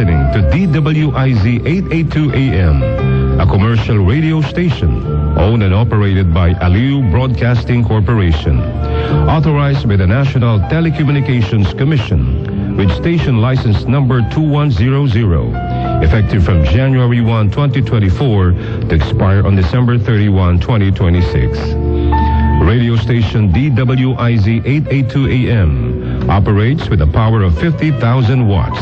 listening to DWIZ 882 AM, a commercial radio station owned and operated by Aliu Broadcasting Corporation, authorized by the National Telecommunications Commission, with station license number 2100, effective from January 1, 2024 to expire on December 31, 2026. Radio station DWIZ 882 AM operates with a power of 50,000 watts.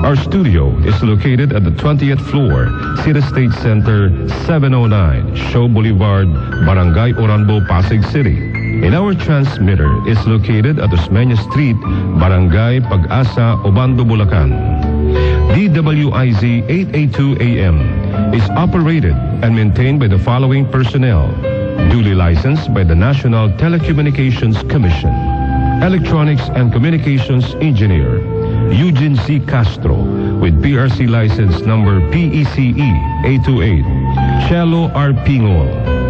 Our studio is located at the 20th floor, City State Center, 709, Show Boulevard, Barangay Oranbo, Pasig City. And our transmitter is located at Osmeña Street, Barangay Pag-asa, Obando, Bulacan. DWIZ 882 AM is operated and maintained by the following personnel, duly licensed by the National Telecommunications Commission. Electronics and Communications Engineer Eugene C. Castro with PRC license number PECE 828. Cello R. Pingol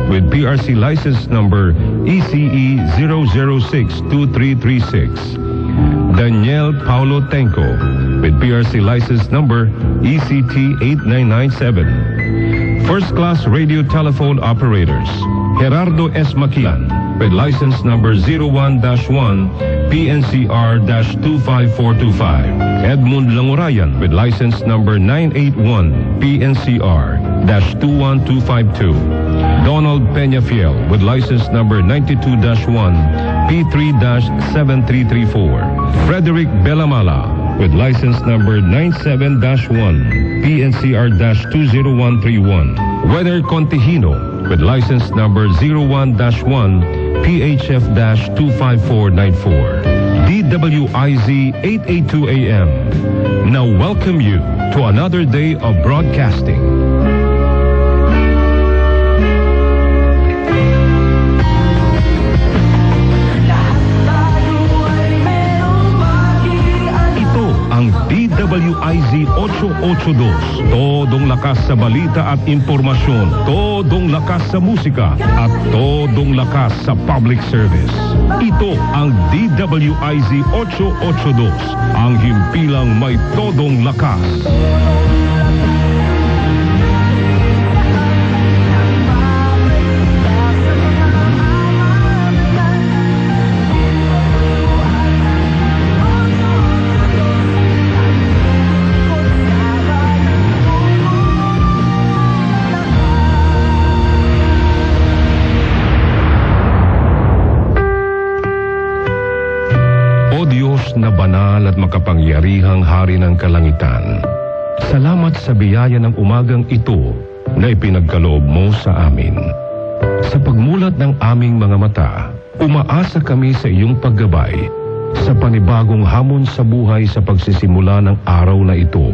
with PRC license number ECE 0062336. Daniel Paulo Tenco with PRC license number ECT 8997. First Class Radio Telephone Operators Gerardo S. Makian with license number 01-1 PNCR-25425. Edmund Langurayan with license number 981 PNCR-21252. Donald Peñafiel with license number 92-1 P3-7334. Frederick Bellamala with license number 97-1 PNCR-20131. Weather Contihino with license number 01-1 PHF-25494. DWIZ 882 AM now welcome you to another day of broadcasting. DWIZ 882, todong lakas sa balita at impormasyon, todong lakas sa musika, at todong lakas sa public service. Ito ang DWIZ 882, ang himpilang may todong lakas. Na banal at makapangyarihang hari ng kalangitan, salamat sa biyaya ng umagang ito na ipinagkaloob mo sa amin. Sa pagmulat ng aming mga mata, umaasa kami sa iyong paggabay sa panibagong hamon sa buhay sa pagsisimula ng araw na ito.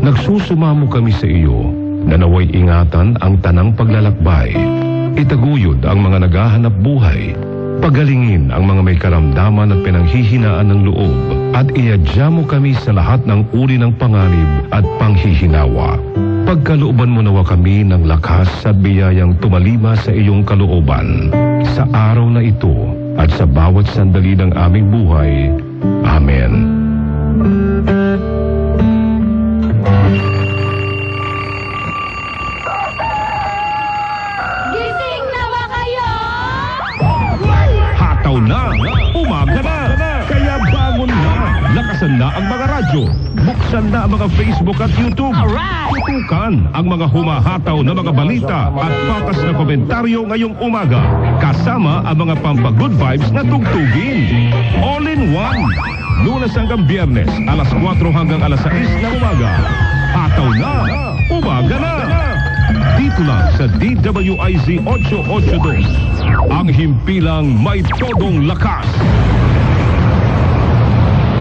Nagsusumamo kami sa iyo na naway ingatan ang tanang paglalakbay, itaguyod ang mga naghahanap buhay, pagalingin ang mga may karamdaman at pinanghihinaan ng loob, at iadya mo kami sa lahat ng uri ng panganib at panghihinawa. Pagkalooban mo nawa kami ng lakas at biyayang tumalima sa iyong kalooban sa araw na ito at sa bawat sandali ng aming buhay. Amen. Na, umaga na, kaya bangon na, lakasan na ang mga radyo, buksan na ang mga Facebook at YouTube, tutukan ang mga humahataw na mga balita at patas na komentaryo ngayong umaga, kasama ang mga pampagood vibes na tugtugin. All in one, Lunes hanggang Biyernes, alas 4 hanggang alas 6 ng umaga. Hataw na, umaga na. Dito lang sa DWIZ 882, ang himpilang may todong lakas.